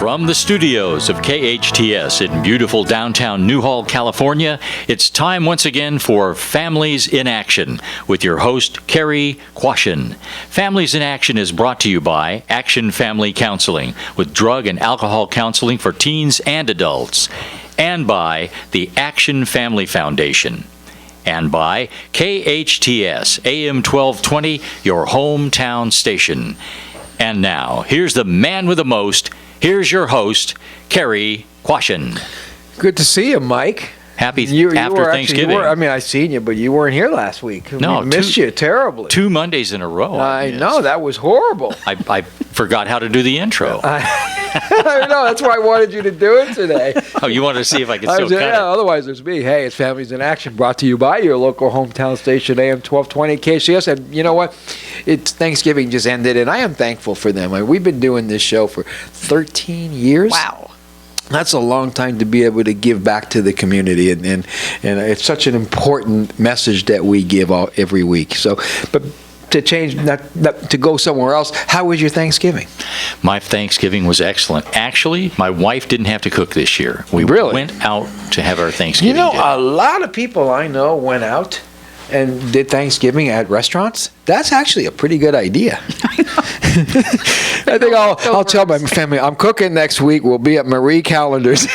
From the studios of KHTS in beautiful downtown Newhall, California, it's time once again for Families in Action with your host, Cary Quashen. Families in Action is brought to you by Action Family Counseling, with drug and alcohol counseling for teens and adults, and by the Action Family Foundation, and by KHTS AM 1220, your hometown station. And now, here's the man with the most. Here's your host, Cary Quashen. Good to see you, Mike. After Thanksgiving. I seen you, but you weren't here last week. No, we missed you terribly. 2 Mondays in a row. I know, that was horrible. I forgot how to do the intro. I know, that's why I wanted you to do it today. Oh, you wanted to see if I could still cut it? Otherwise there's me. Hey, it's Families in Action, brought to you by your local hometown station, AM 1220 KHTS. And you know what? It's Thanksgiving just ended, and I am thankful for them. We've been doing this show for 13 years. Wow. That's a long time to be able to give back to the community, and it's such an important message that we give every week. So, but to change, not to go somewhere else, how was your Thanksgiving? My Thanksgiving was excellent. Actually, my wife didn't have to cook this year. We went out to have our Thanksgiving dinner. A lot of people I know went out and did Thanksgiving at restaurants. That's actually a pretty good idea. I think I'll tell my family, I'm cooking next week. We'll be at Marie Callender's.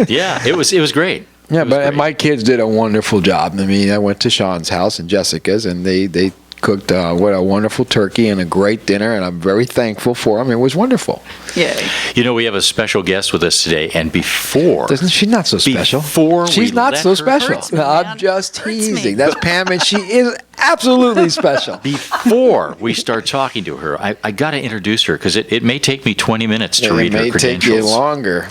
Yeah, it was great. Yeah, but my kids did a wonderful job. I mean, I went to Sean's house and Jessica's, and they cooked what a wonderful turkey and a great dinner, and I'm very thankful for them. It was wonderful. Yay. You know, we have a special guest with us today, and she's not so special. She's not so special. Hurts me, I'm just teasing. That's Pam, and she is absolutely special. Before we start talking to her, I got to introduce her, because it may take me 20 minutes to read her credentials. It may take you longer.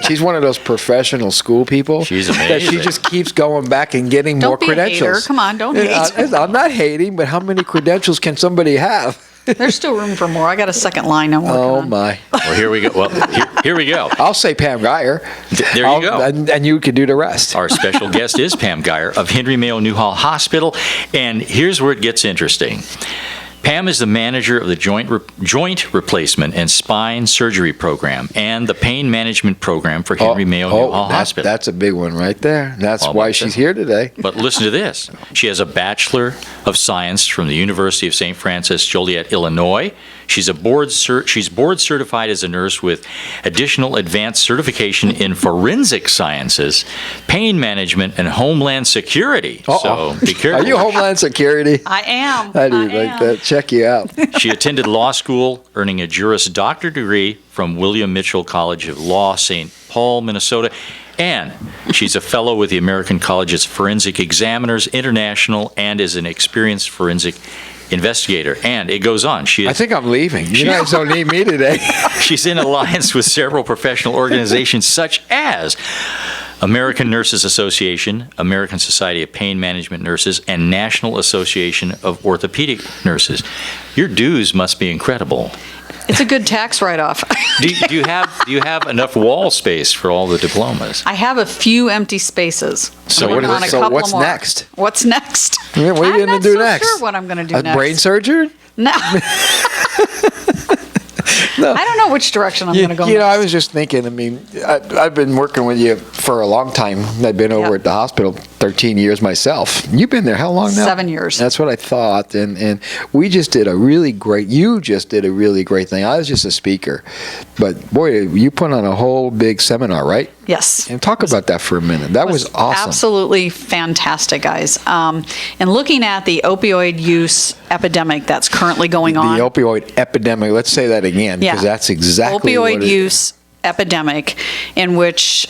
She's one of those professional school people. She's amazing. That she just keeps going back and getting more credentials. Don't be a hater. Come on, don't hate. I'm not hating, but how many credentials can somebody have? There's still room for more. I got a second line I'm working on. Oh, my. Well, here we go. Well, here we go. I'll say Pam Geyer. There you go. And you can do the rest. Our special guest is Pam Geyer of Henry Mayo Newhall Hospital. And here's where it gets interesting. Pam is the manager of the joint replacement and spine surgery program and the pain management program for Henry Mayo Newhall Hospital. That's a big one right there. That's why she's here today. But listen to this. She has a Bachelor of Science from the University of St. Francis, Joliet, Illinois. She's board certified as a nurse with additional advanced certification in forensic sciences, pain management, and homeland security. So be careful. Are you Homeland Security? I am. I do like that. Check you out. She attended law school, earning a Juris Doctor degree from William Mitchell College of Law, St. Paul, Minnesota. And she's a fellow with the American College's Forensic Examiners International and is an experienced forensic investigator. And it goes on. I think I'm leaving. You guys don't need me today. She's in alliance with several professional organizations such as American Nurses Association, American Society of Pain Management Nurses, and National Association of Orthopedic Nurses. Your dues must be incredible. It's a good tax write-off. Do you have enough wall space for all the diplomas? I have a few empty spaces. So what's next? What's next? Yeah, what are you going to do next? I'm not so sure what I'm going to do next. Brain surgery? No. No. I don't know which direction I'm going to go next. I was just thinking, I've been working with you for a long time. I've been over at the hospital 13 years myself. You've been there how long now? 7 years. That's what I thought. And you just did a really great thing. I was just a speaker. But boy, you put on a whole big seminar, right? Yes. And talk about that for a minute. That was awesome. Absolutely fantastic, guys. And looking at the opioid use epidemic that's currently going on. The opioid epidemic. Let's say that again, because that's exactly what it is. Opioid use epidemic, in which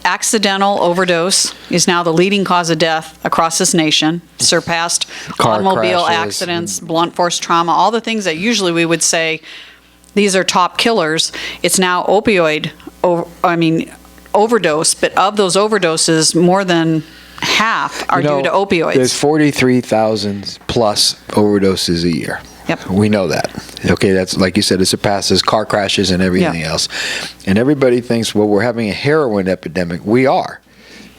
accidental overdose is now the leading cause of death across this nation, surpassed automobile accidents, blunt force trauma, all the things that usually we would say these are top killers. It's now overdose, but of those overdoses, more than half are due to opioids. There's 43,000 plus overdoses a year. Yep. We know that. Okay, that's like you said, it surpasses car crashes and everything else. And everybody thinks, well, we're having a heroin epidemic. We are.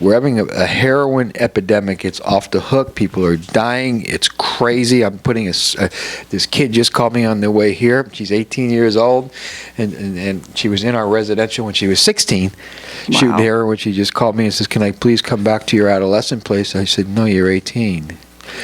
We're having a heroin epidemic. It's off the hook. People are dying. It's crazy. I'm putting this kid just called me on the way here. She's 18 years old, and she was in our residential when she was 16, shooting heroin. She just called me and says, "Can I please come back to your adolescent place?" I said, "No, you're 18."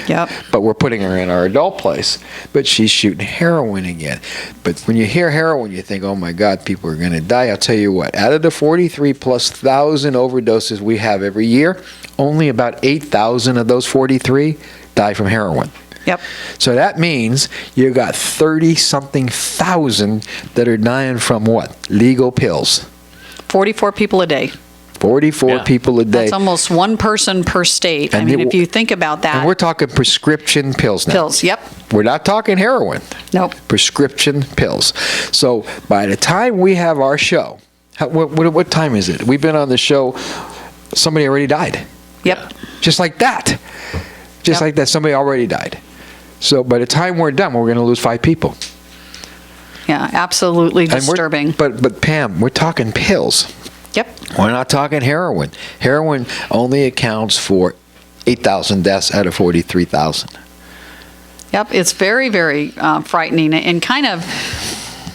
Yep. But we're putting her in our adult place. But she's shooting heroin again. But when you hear heroin, you think, oh my God, people are going to die. I'll tell you what, out of the 43,000+ overdoses we have every year, only about 8,000 of those 43 die from heroin. Yep. So that means you got 30-something thousand that are dying from what? Legal pills. 44 people a day. 44 people a day. That's almost one person per state. And I mean, if you think about that. And we're talking prescription pills now. Pills, yep. We're not talking heroin. Nope. Prescription pills. So by the time we have our show, what time is it? We've been on the show, somebody already died. Yep. Just like that. Just like that, somebody already died. So by the time we're done, we're going to lose 5 people. Yeah, absolutely disturbing. But Pam, we're talking pills. Yep. We're not talking heroin. Heroin only accounts for 8,000 deaths out of 43,000. Yep, it's very, very frightening, and kind of,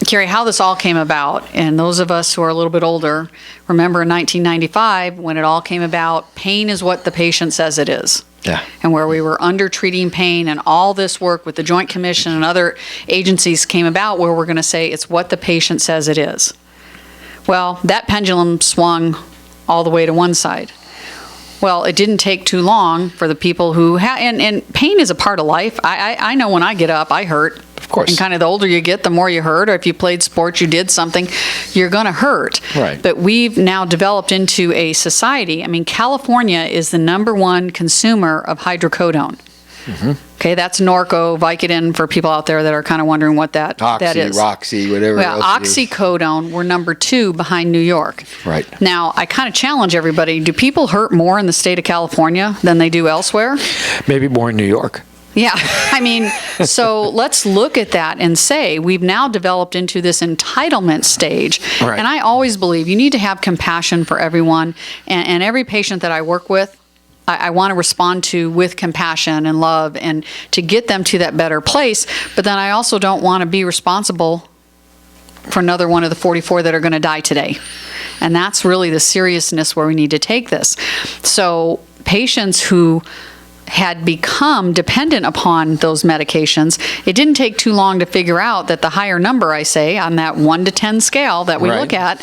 Cary, how this all came about. And those of us who are a little bit older remember in 1995 when it all came about, pain is what the patient says it is. Yeah. And where we were under-treating pain, and all this work with the Joint Commission and other agencies came about where we're going to say it's what the patient says it is. Well, that pendulum swung all the way to one side. Well, it didn't take too long for the people who and pain is a part of life. I know when I get up, I hurt. Of course. And kind of the older you get, the more you hurt. Or if you played sports, you did something, you're going to hurt. Right. But we've now developed into a society. I mean, California is the #1 consumer of hydrocodone. Mm-hmm. Okay, that's Norco, Vicodin for people out there that are kind of wondering what that is. Roxy, whatever Well, else it is. oxycodone, we're #2 behind New York. Right. Now, I kind of challenge everybody, do people hurt more in the state of California than they do elsewhere? Maybe more in New York. Yeah, I mean, so let's look at that and say we've now developed into this entitlement stage. Right. And I always believe you need to have compassion for everyone, and every patient that I work with, I want to respond to with compassion and love and to get them to that better place. But then I also don't want to be responsible for another one of the 44 that are going to die today. And that's really the seriousness where we need to take this. So patients who had become dependent upon those medications, it didn't take too long to figure out that the higher number, I say, on that 1 to 10 scale that we look at,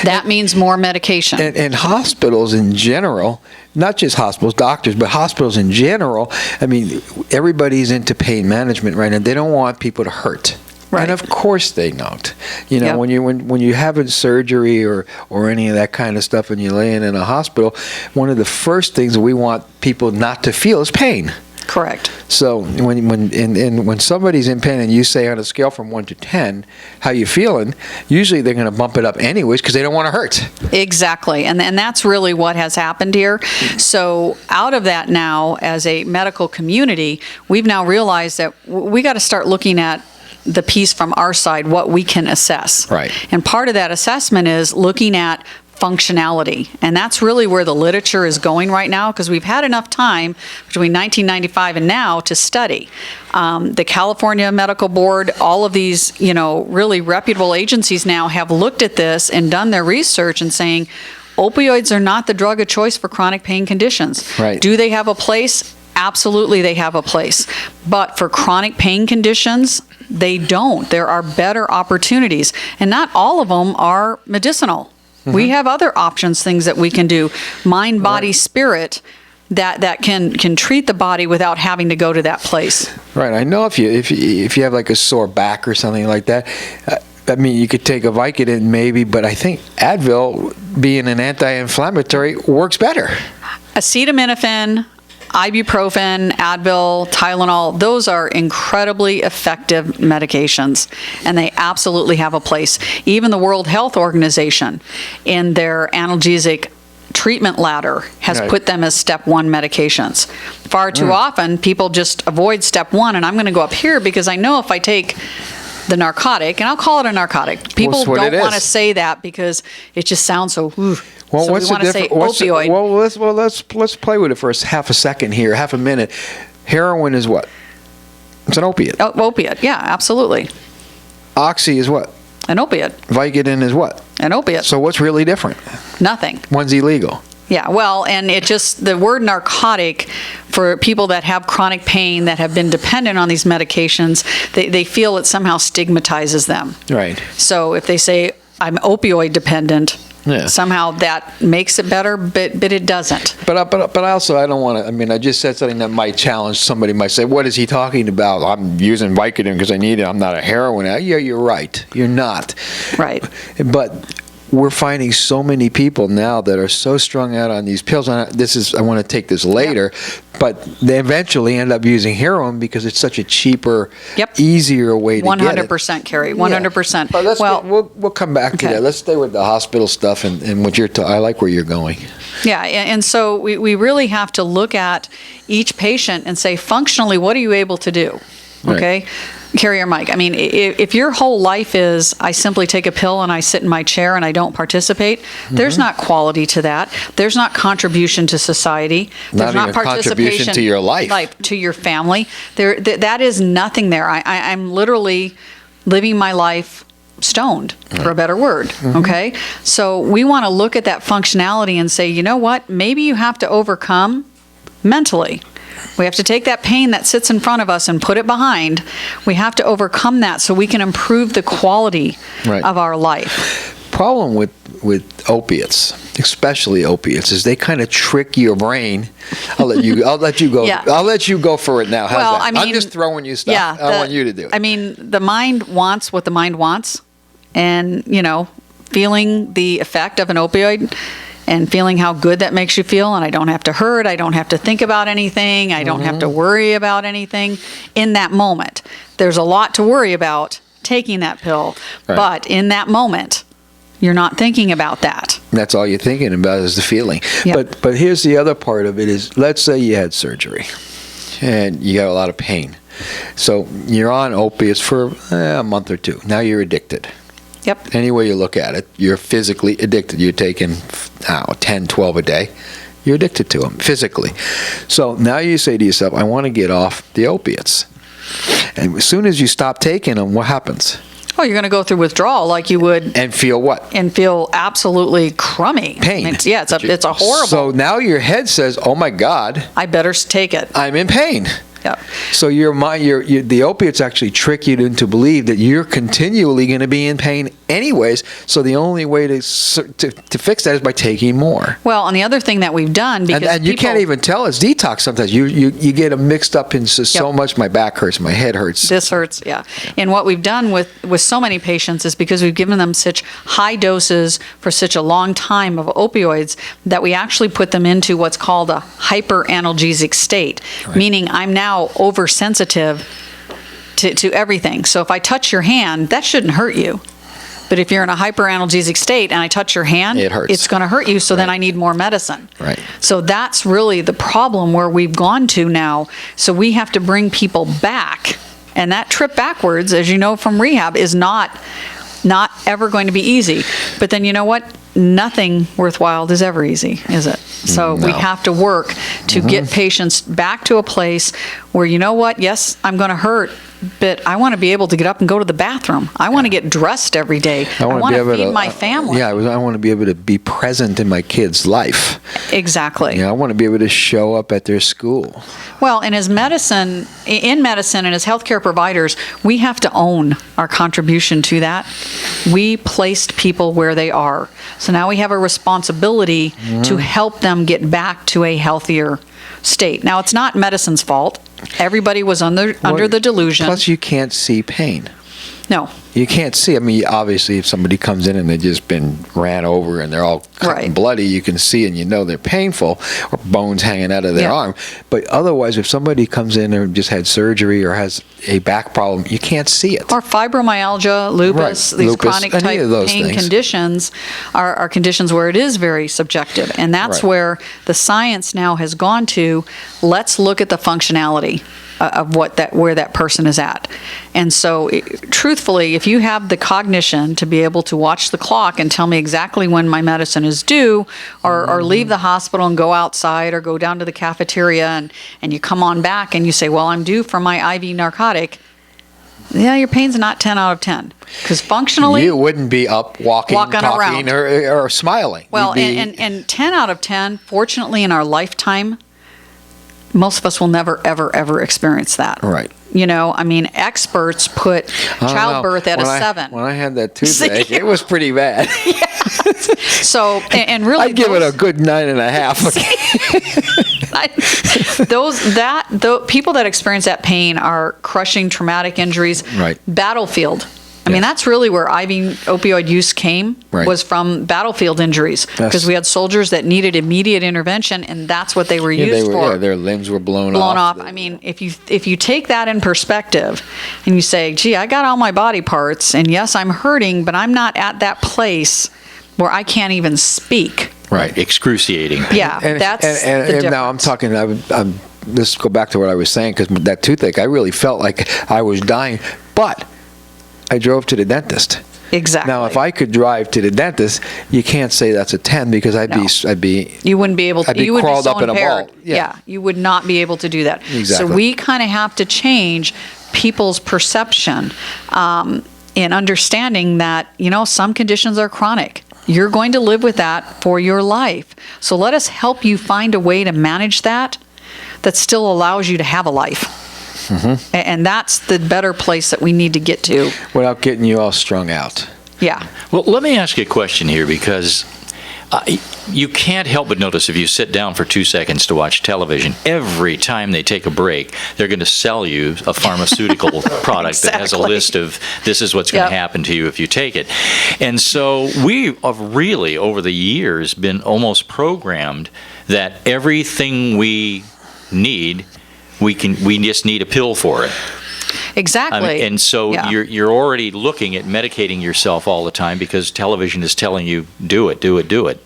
that means more medication. And hospitals in general, not just hospitals, doctors, but hospitals in general, I mean, everybody's into pain management right now. They don't want people to hurt. Right. And of course they don't. You know, Yep. when you have a surgery or any of that kind of stuff and you're laying in a hospital, one of the first things we want people not to feel is pain. Correct. So when somebody's in pain and you say on a scale from 1 to 10, how you feeling, usually they're going to bump it up anyways because they don't want to hurt. Exactly. And that's really what has happened here. So out of that now, as a medical community, we've now realized that we got to start looking at the piece from our side, what we can assess. Right. And part of that assessment is looking at functionality. And that's really where the literature is going right now, because we've had enough time between 1995 and now to study. The California Medical Board, all of these, really reputable agencies now have looked at this and done their research and saying, opioids are not the drug of choice for chronic pain conditions. Right. Do they have a place? Absolutely, they have a place. But for chronic pain conditions, they don't. There are better opportunities. And not all of them are medicinal. Mm-hmm. We have other options, things that we can do, mind, body, spirit, that can treat the body without having to go to that place. Right. I know if you have like a sore back or something like that, I mean, you could take a Vicodin maybe, but I think Advil, being an anti-inflammatory, works better. Acetaminophen, ibuprofen, Advil, Tylenol, those are incredibly effective medications, and they absolutely have a place. Even the World Health Organization, in their analgesic treatment ladder, has put them as step 1 medications. Far too often, people just avoid step 1, and I'm going to go up here because I know if I take the narcotic, and I'll call it a narcotic. People don't want to say that because it just sounds so, Well, So we what's the want to say difference? opioid. Let's play with it for half a second here, half a minute. Heroin is what? It's an opiate. Oh, opiate, yeah, absolutely. Oxy is what? An opiate. Vicodin is what? An opiate. So what's really different? Nothing. One's illegal. Yeah, well, and it just, the word narcotic, for people that have chronic pain, that have been dependent on these medications, they feel it somehow stigmatizes them. Right. So if they say, I'm opioid dependent, Yeah. somehow that makes it better, but it doesn't. But also, I don't want to, I mean, I just said something that might challenge, somebody might say, what is he talking about? I'm using Vicodin because I need it. I'm not a heroin addict. Yeah, you're right. You're not. Right. But we're finding so many people now that are so strung out on these pills. And I want to take this later, but they eventually end up using heroin because it's such a cheaper, easier way to get it. 100%, Cary. 100%. But we'll come back to that. Let's stay with the hospital stuff and what you're. I like where you're going. Yeah, and so we really have to look at each patient and say, functionally, what are you able to do? Okay. Right. Cary or Mike, I mean, if your whole life is, I simply take a pill and I sit in my chair and I don't participate, there's not quality to that. There's not contribution to society. There's Not even contribution to your life. To your family. That is nothing there. I'm literally living my life stoned, for a better word, okay? So we want to look at that functionality and say, you know what, maybe you have to overcome mentally. We have to take that pain that sits in front of us and put it behind. We have to overcome that so we can improve the quality of our life. Problem with opiates, especially opiates, is they kind of trick your brain. I'll let you go. Yeah. I'll let you go for it now. How's Well, that? I mean, I'm just throwing you stuff. yeah, I want you to do it. I mean, the mind wants what the mind wants, and feeling the effect of an opioid and feeling how good that makes you feel, and I don't have to hurt, I don't have to think about anything, I don't have to worry about anything in that moment. There's a lot to worry about taking that pill, but in that moment, you're not thinking about that. That's all you're thinking about is the feeling. Yep. But here's the other part of it is, let's say you had surgery and you got a lot of pain. So you're on opiates for a month or two. Now you're addicted. Yep. Any way you look at it, you're physically addicted. You're taking 10, 12 a day. You're addicted to them physically. So now you say to yourself, I want to get off the opiates. And as soon as you stop taking them, what happens? Oh, you're going to go through withdrawal like you would. And feel what? And feel absolutely crummy. Pain. It's a horrible. So now your head says, oh my God. I better take it. I'm in pain. Yep. So the opiates actually trick you into believe that you're continually going to be in pain anyways. So the only way to fix that is by taking more. Well, and the other thing that we've done, because and you can't even tell it's detox sometimes. You get them mixed up in so much. My back hurts, my head hurts. This hurts, yeah. And what we've done with so many patients is because we've given them such high doses for such a long time of opioids that we actually put them into what's called a hyperanalgesic state, meaning I'm now oversensitive to everything. So if I touch your hand, that shouldn't hurt you. But if you're in a hyperanalgesic state and I touch your hand, it hurts. It's going to hurt you, so then I need more medicine. Right. So that's really the problem where we've gone to now. So we have to bring people back. And that trip backwards, as you know from rehab, is not ever going to be easy. But then you know what? Nothing worthwhile is ever easy, is it? So we have to work to get patients back to a place where, you know what? Yes, I'm going to hurt, but I want to be able to get up and go to the bathroom. I want to get dressed every day. I want to feed my family. Yeah, I want to be able to be present in my kids' life. Exactly. Yeah, I want to be able to show up at their school. Well, and in medicine and as healthcare providers, we have to own our contribution to that. We placed people where they are. So now we have a responsibility to help them get back to a healthier state. Now, it's not medicine's fault. Everybody was under the delusion. Plus, you can't see pain. No. You can't see. I mean, obviously, if somebody comes in and they've just been ran over and they're all cut and bloody, you can see and you know they're painful, or bones hanging out of their arm. But otherwise, if somebody comes in and just had surgery or has a back problem, you can't see it. Or fibromyalgia, lupus, these chronic type pain conditions are conditions where it is very subjective. And that's where the science now has gone to, let's look at the functionality. of where that person is at. And so, truthfully, if you have the cognition to be able to watch the clock and tell me exactly when my medicine is due, or leave the hospital and go outside or go down to the cafeteria and you come on back and you say, well, I'm due for my IV narcotic, yeah, your pain's not 10 out of 10. Because functionally, you wouldn't be up walking talking, or smiling. Well, and 10 out of 10, fortunately, in our lifetime, most of us will never, ever, ever experience that. Right. You know, I mean, experts put childbirth at a 7. When I had that toothache, it was pretty bad. So, and really, I'd give it a good 9.5. People that experience that pain are crushing traumatic injuries. Right. Battlefield. I mean, that's really where IV opioid use came, was from battlefield injuries, because we had soldiers that needed immediate intervention, and that's what they were used for. Yeah, their limbs were blown off. I mean, if you take that in perspective and you say, gee, I got all my body parts, and yes, I'm hurting, but I'm not at that place where I can't even speak. Right, excruciating. Yeah, that's the difference. And now I'm talking, let's go back to what I was saying, because that toothache, I really felt like I was dying, but I drove to the dentist. Exactly. Now, if I could drive to the dentist, you can't say that's a 10, because you wouldn't be able to. I'd be crawled up in a ball. Yeah, you would not be able to do that. Exactly. So we kind of have to change people's perception in understanding that, some conditions are chronic. You're going to live with that for your life. So let us help you find a way to manage that still allows you to have a life. Mm-hmm. And that's the better place that we need to get to. Without getting you all strung out. Yeah. Well, let me ask you a question here, because you can't help but notice, if you sit down for 2 seconds to watch television, every time they take a break, they're going to sell you a pharmaceutical product that has a list of, this is what's going to happen to you if you take it. And so we have really, over the years, been almost programmed that everything we need, we just need a pill for it. Exactly. And so you're already looking at medicating yourself all the time, because television is telling you, do it, do it, do it.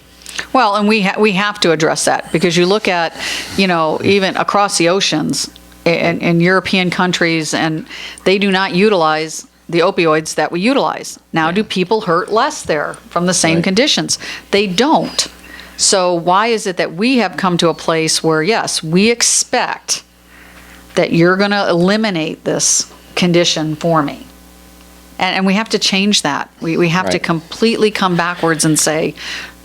Well, and we have to address that, because you look at, even across the oceans in European countries, and they do not utilize the opioids that we utilize. Now, do people hurt less there from the same conditions? They don't. So why is it that we have come to a place where, yes, we expect that you're going to eliminate this condition for me? And we have to change that. We have to completely come backwards and say,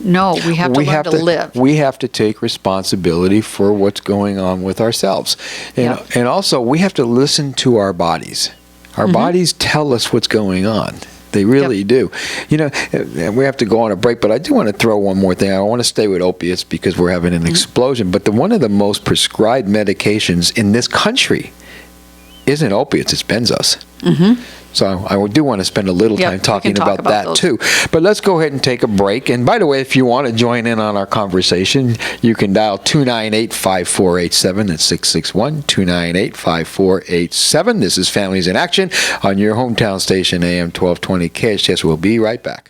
no, we have to learn to live. We have to take responsibility for what's going on with ourselves. And also, we have to listen to our bodies. Our bodies tell us what's going on. They really do. And we have to go on a break, but I do want to throw one more thing. I want to stay with opiates, because we're having an explosion. But one of the most prescribed medications in this country isn't opiates, it's benzos. So I do want to spend a little time talking about that those too. But let's go ahead and take a break. And by the way, if you want to join in on our conversation, you can dial 298-5487. That's 661-298-5487. This is Families in Action on your hometown station, AM 1220 KHTS. We'll be right back.